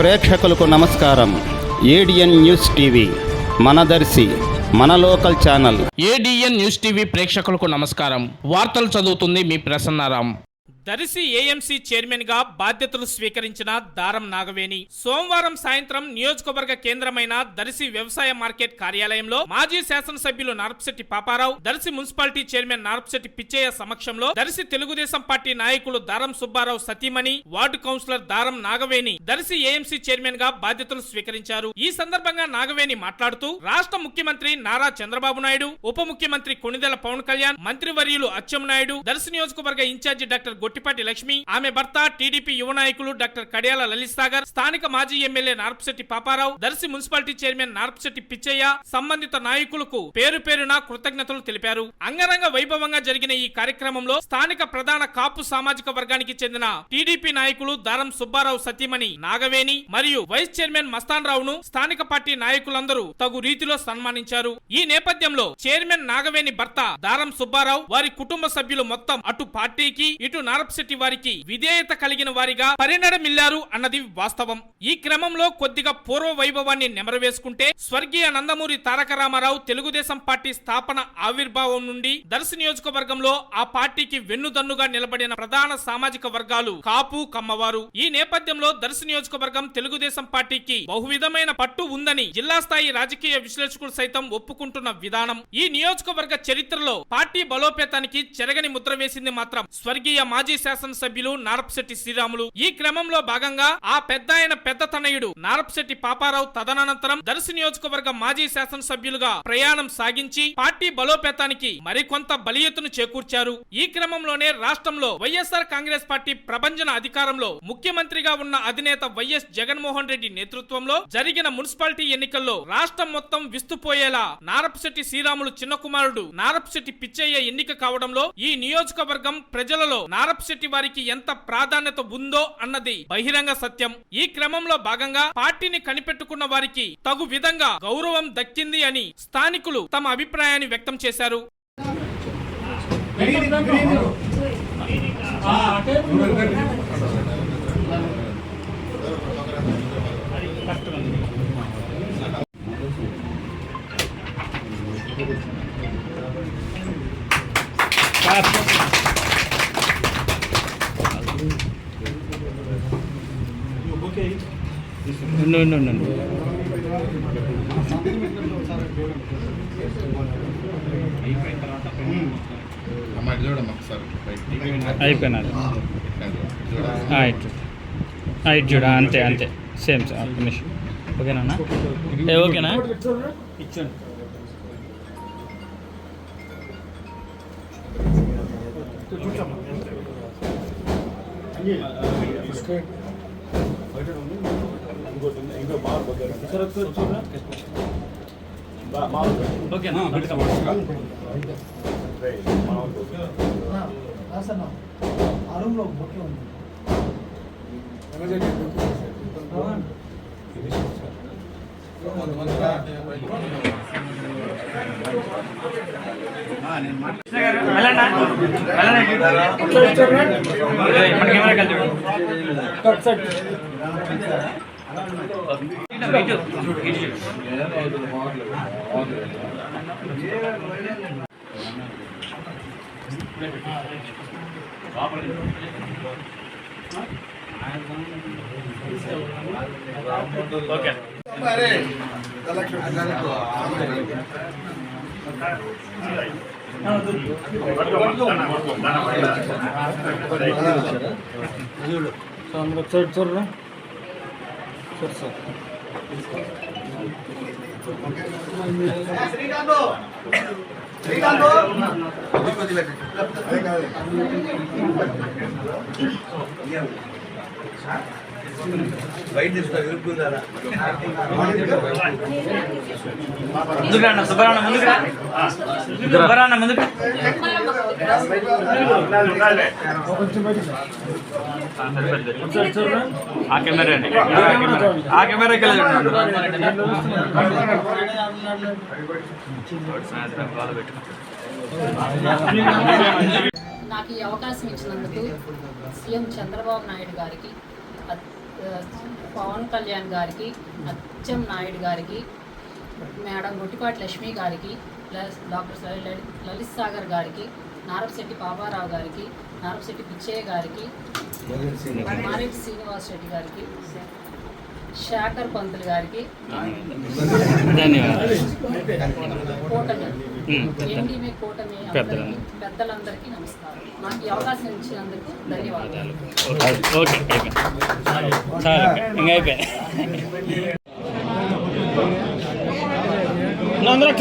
ప్రేక్షకులకు నమస్కారం. ADN news TV మనదర్శి మన local channel. ADN news TV ప్రేక్షకులకు నమస్కారం. వార్తలు చదువుతుంది మీ ప్రసన్నారాం. దర్శి ఏఎంసీ చైర్మన్ గా బాధ్యతలు స్వీకరించిన దారం నాగవేణి సోమవారం సాయంత్రం నియోజకవర్గ కేంద్రమైన దర్శి వ్యవసాయ మార్కెట్ కార్యాలయంలో మాజీ శాసనసభ్యులు నార్పశెట్టి పాపారావు, దర్శి మున్సిపాలిటీ చైర్మన్ నార్పశెట్టి పిచ్చయ్య సమక్షంలో దర్శి తెలుగుదేశం పార్టీ నాయకులు దారం సుబ్బారావు సతీమణి, వార్డు కౌన్సిలర్ దారం నాగవేణి దర్శి ఏఎంసీ చైర్మన్ గా బాధ్యతలు స్వీకరించారు. ఈ సందర్భంగా నాగవేణి మాట్లాడుతూ రాష్ట్ర ముఖ్యమంత్రి నారా చంద్రబాబు నాయుడు, ఉప ముఖ్యమంత్రి కొణిదెల పవన్ కళ్యాణ్, మంత్రివర్యులు అచ్చెన్నాయుడు, దర్శి నియోజకవర్గ ఇన్ఛార్జి డాక్టర్ గొట్టిపాటి లక్ష్మి, ఆమె భర్త టీడీపీ యువ నాయకులు డాక్టర్ కడియాల లలిత్ సాగర్, స్థానిక మాజీ MLA Narpasetti Paparao, Darsi municipality chairman Narpasetti Pichaiah, సంబంధిత నాయకులకు పేరు పేరున కృతజ్ఞతలు తెలిపారు. అంగరంగ వైభవంగా జరిగిన ఈ కార్యక్రమంలో స్థానిక ప్రధాన కాపు సామాజిక వర్గానికి చెందిన టీడీపీ నాయకులు దారం సుబ్బారావు సతీమణి నాగవేణి మరియు వైస్ చైర్మన్ మస్తాన్ రావును స్థానిక పార్టీ నాయకులందరూ తగు రీతిలో సన్మానించారు. ఈ నేపథ్యంలో చైర్మన్ నాగవేణి భర్త దారం సుబ్బారావు, వారి కుటుంబ సభ్యులు మొత్తం అటు పార్టీకి ఇటు నార్పశెట్టి వారికి విధేయత కలిగిన వారిగా పరిణమిల్లారు అన్నది వాస్తవం. ఈ క్రమంలో కొద్దిగా పూర్వ వైభవాన్ని నెమరవేసుకుంటే స్వర్గీయ నందమూరి తారక రామారావు తెలుగుదేశం పార్టీ స్థాపన ఆవిర్భావం నుండి దర్శి నియోజకవర్గంలో ఆ పార్టీకి వెన్నుదన్నుగా నిలబడిన ప్రధాన సామాజిక వర్గాలు కాపు, కమ్మవారు. ఈ నేపథ్యంలో దర్శి నియోజకవర్గం తెలుగుదేశం పార్టీకి బహువిధమైన పట్టు ఉందని జిల్లా స్థాయి రాజకీయ విశ్లేషకులు సైతం ఒప్పుకుంటున్న విధానం ఈ నియోజకవర్గ చరిత్రలో పార్టీ బలోపేతానికి చెరగని ముద్ర వేసింది మాత్రం స్వర్గీయ మాజీ శాసనసభ్యులు నార్పశెట్టి శ్రీరాములు. ఈ క్రమంలో భాగంగా ఆ పెద్ద తనయుడు నార్పశెట్టి పాపారావు తదనంతరం దర్శి నియోజకవర్గ మాజీ శాసనసభ్యులుగా ప్రయాణం సాగించి పార్టీ బలోపేతానికి మరికొంత బలియతను చేకూర్చారు. ఈ క్రమంలోనే రాష్ట్రంలో వైఎస్ఆర్ కాంగ్రెస్ పార్టీ ప్రభంజన అధికారంలో ముఖ్యమంత్రిగా ఉన్న అధినేత వైఎస్ జగన్మోహన్ రెడ్డి నేతృత్వంలో జరిగిన మున్సిపాలిటీ ఎన్నికల్లో రాష్ట్రం మొత్తం విస్తుపోయేలా నార్పశెట్టి శ్రీరాములు చిన్న కుమారుడు నార్పశెట్టి పిచ్చయ్య ఎన్నిక కావడంలో ఈ నియోజకవర్గం ప్రజలలో నార్పశెట్టి వారికి ఎంత ప్రాధాన్యత ఉందో అన్నది బహిరంగ సత్యం. ఈ క్రమంలో భాగంగా పార్టీని కనిపెట్టుకున్న వారికి తగు విధంగా గౌరవం దక్కింది అని స్థానికులు తమ అభిప్రాయాన్ని వ్యక్తం చేశారు. అయిపోయినది ఇటు చూడ అంతే అంతే సేమ్ నిమిషం. ఓకేనా? ఓకేనా? ఇచ్చండి. చూడరా సార్ బయట తీసుకున్నారా ముందుకు రా సుబ్బరాన్న, ముందుకు రా సుబ్బరాన్న, ముందుకు. ఆ కెమెరా అండి, ఆ కెమెరాకి వెళ్ళండి. నాకు ఈ అవకాశం ఇచ్చినందుకు సీఎం చంద్రబాబు నాయుడు గారికి పవన్ కళ్యాణ్ గారికి, అచ్చం నాయుడు గారికి, మేడం గొట్టిపాటి లక్ష్మి గారికి, ప్లస్ డాక్టర్ లలిత్ సాగర్ గారికి, నారపశెట్టి పాపారావు గారికి, నారపశెట్టి పిచ్చయ్య గారికి, మారెడ్డి శ్రీనివాస్ రెడ్డి గారికి, శేఖర్ పంతులు గారికి, కూటమి ఎన్డీఏ కూటమి పెద్దలందరికీ నమస్కారం. నాకు ఈ అవకాశం ఇచ్చినందుకు ధన్యవాదాలు. అందరూ